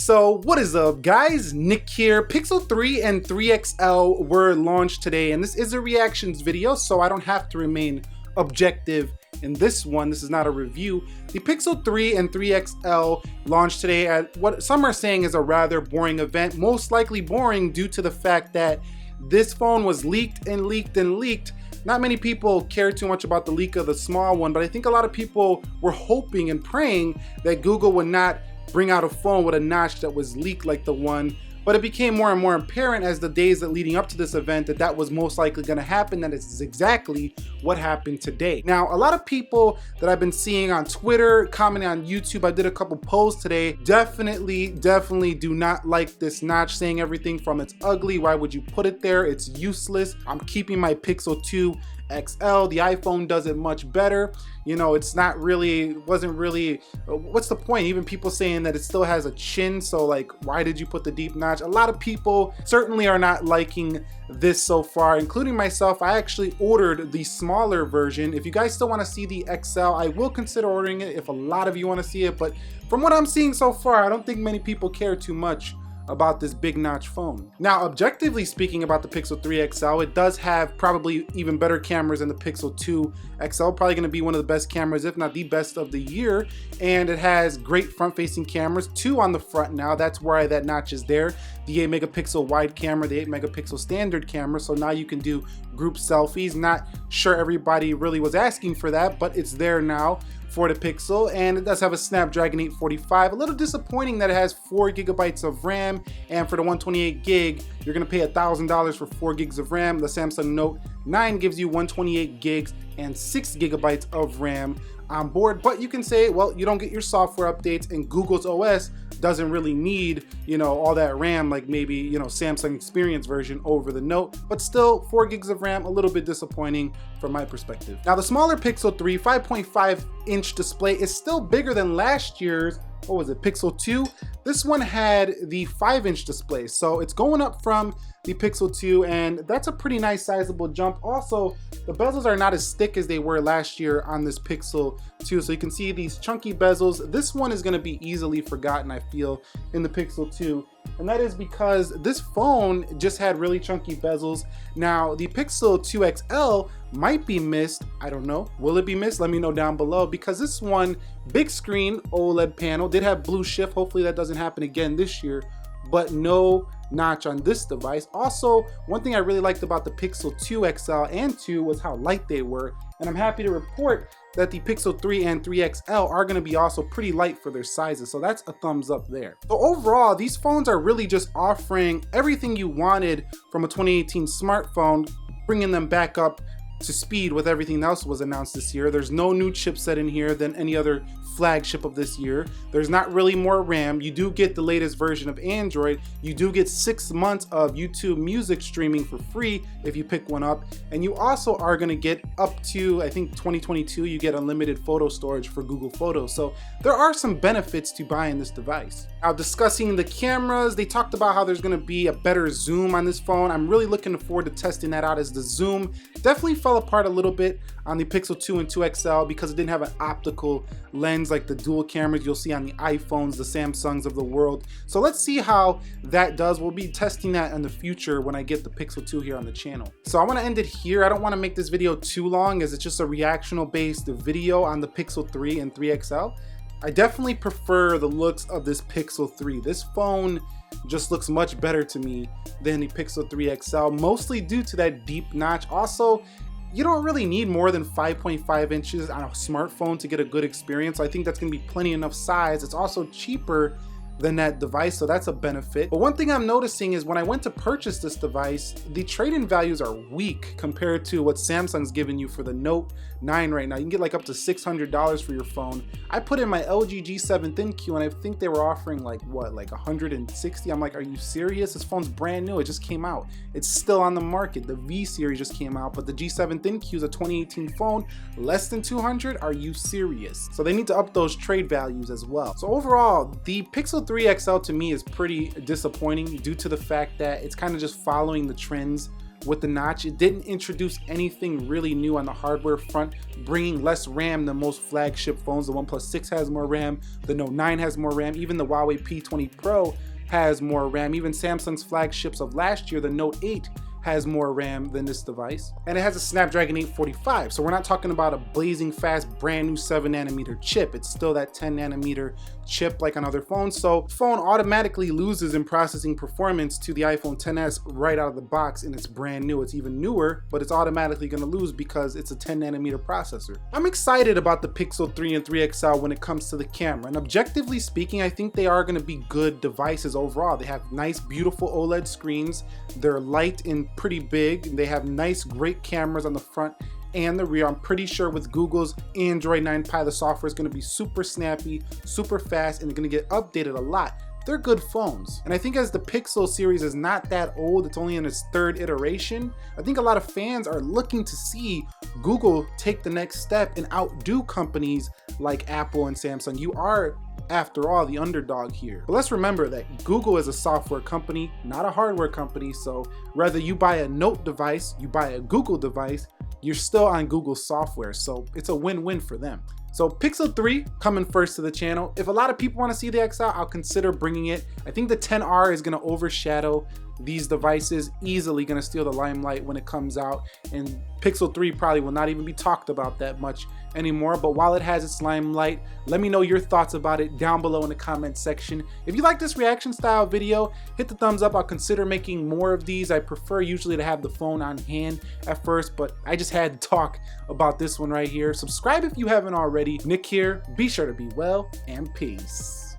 So what is up guys, Nick here. Pixel 3 and 3 XL were launched today, and this is a reactions video, so I don't have to remain objective in this one. This is not a review. The Pixel 3 and 3 XL launched today at what some are saying is a rather boring event, most likely boring due to the fact that this phone was leaked and leaked and leaked. Not many people care too much about the leak of the small one, but I think a lot of people were hoping and praying that Google would not bring out a phone with a notch that was leaked like the one. But it became more and more apparent as the days that leading up to this event that was most likely going to happen. That is exactly what happened today. Now, a lot of people that I've been seeing on Twitter, commenting on YouTube, I did a couple posts today, definitely do not like this notch, saying everything from it's ugly, why would you put it there, it's useless, I'm keeping my Pixel 2 XL, the iPhone does it much better. You know, it's not really, wasn't really, what's the point? Even people saying that it still has a chin, so like, why did you put the deep notch? A lot of people certainly are not liking this so far, including myself. I actually ordered the smaller version. If you guys still want to see the XL, I will consider ordering it if a lot of you want to see it, but from what I'm seeing so far, I don't think many people care too much about this big notch phone. Now, objectively speaking about the Pixel 3 XL, it does have probably even better cameras than the Pixel 2 XL, probably gonna be one of the best cameras, if not the best of the year. And it has great front-facing cameras, 2 on the front now, that's why that notch is there. The 8 megapixel wide camera, the 8 megapixel standard camera, so now you can do group selfies. Not sure everybody really was asking for that, but it's there now for the Pixel, and it does have a Snapdragon 845. A little disappointing that it has 4 gigabytes of RAM, and for the 128 gig, you're gonna pay $1,000 for 4 gigs of RAM. The Samsung Note 9 gives you 128 gigs and 6 gigabytes of RAM on board, but you can say, well, you don't get your software updates, and Google's OS doesn't really need, you know, all that RAM like maybe, you know, Samsung Experience version over the Note, but still 4 gigs of RAM, a little bit disappointing from my perspective. Now, the smaller Pixel 3 5.5-inch display is still bigger than last year's, what was it, Pixel 2? This one had the 5-inch display, so it's going up from the Pixel 2, and that's a pretty nice sizable jump. Also, the bezels are not as thick as they were last year on this Pixel 2, so you can see these chunky bezels. This one is going to be easily forgotten, I feel, in the Pixel 2, and that is because this phone just had really chunky bezels. Now, the Pixel 2 XL might be missed. I don't know. Will it be missed? Let me know down below, because this one, big screen OLED panel, did have blue shift. Hopefully that doesn't happen again this year, but no notch on this device. Also, one thing I really liked about the Pixel 2 XL and 2 was how light they were, and I'm happy to report that the Pixel 3 and 3 XL are going to be also pretty light for their sizes, so that's a thumbs up there. So overall, these phones are really just offering everything you wanted from a 2018 smartphone, bringing them back up to speed with everything else was announced this year. There's no new chipset in here than any other flagship of this year. There's not really more RAM. You do get the latest version of Android. You do get 6 months of YouTube music streaming for free if you pick one up. And you also are gonna get up to, I think 2022, you get unlimited photo storage for Google Photos. So there are some benefits to buying this device. Now, discussing the cameras, they talked about how there's gonna be a better zoom on this phone. I'm really looking forward to testing that out, as the zoom definitely fell apart a little bit on the Pixel 2 and 2 XL because it didn't have an optical lens like the dual cameras you'll see on the iPhones, the Samsungs of the world. So let's see how that does. We'll be testing that in the future when I get the Pixel 2 here on the channel. So I want to end it here. I don't want to make this video too long, as it's just a reactional based video on the Pixel 3 and 3 XL. I definitely prefer the looks of this Pixel 3. This phone just looks much better to me than the Pixel 3 XL, mostly due to that deep notch. Also, you don't really need more than 5.5 inches on a smartphone to get a good experience. So I think that's gonna be plenty enough size. It's also cheaper than that device, so that's a benefit. But one thing I'm noticing is when I went to purchase this device, the trade-in values are weak compared to what Samsung's giving you for the Note 9 right now. You can get like up to $600 for your phone. I put in my LG G7 ThinQ and I think they were offering like what, like 160? I'm like, are you serious? This phone's brand new, it just came out. It's still on the market. The V series just came out, but the G7 ThinQ is a 2018 phone, less than 200? Are you serious? So they need to up those trade values as well. So overall, the Pixel 3 XL to me is pretty disappointing due to the fact that it's kind of just following the trends with the notch. It didn't introduce anything really new on the hardware front, bringing less RAM than most flagship phones. The OnePlus 6 has more RAM, the Note 9 has more RAM, even the Huawei P20 Pro has more RAM. Even Samsung's flagships of last year, the Note 8, has more RAM than this device. And it has a Snapdragon 845. So we're not talking about a blazing fast brand new 7nm chip. It's still that 10nm chip like on other phones. So the phone automatically loses in processing performance to the iPhone XS right out of the box, and it's brand new. It's even newer, but it's automatically gonna lose because it's a 10nm processor. I'm excited about the Pixel 3 and 3 XL when it comes to the camera. And objectively speaking, I think they are gonna be good devices overall. They have nice, beautiful OLED screens. They're light and pretty big. They have nice, great cameras on the front and the rear. I'm pretty sure with Google's Android 9 Pie, the software is going to be super snappy, super fast, and going to get updated a lot. They're good phones. And I think as the Pixel series is not that old, it's only in its 3rd iteration, I think a lot of fans are looking to see Google take the next step and outdo companies like Apple and Samsung. You are, after all, the underdog here. But let's remember that Google is a software company, not a hardware company. So whether you buy a Note device, you buy a Google device, you're still on Google software. So it's a win-win for them. So Pixel 3 coming first to the channel. If a lot of people want to see the XL, I'll consider bringing it. I think the XR is going to overshadow these devices, easily going to steal the limelight when it comes out, and Pixel 3 probably will not even be talked about that much anymore. But while it has its limelight, let me know your thoughts about it down below in the comment section. If you like this reaction style video, hit the thumbs up. I'll consider making more of these. I prefer usually to have the phone on hand at first, but I just had to talk about this one right here. Subscribe if you haven't already. Nick here. Be sure to be well, and peace.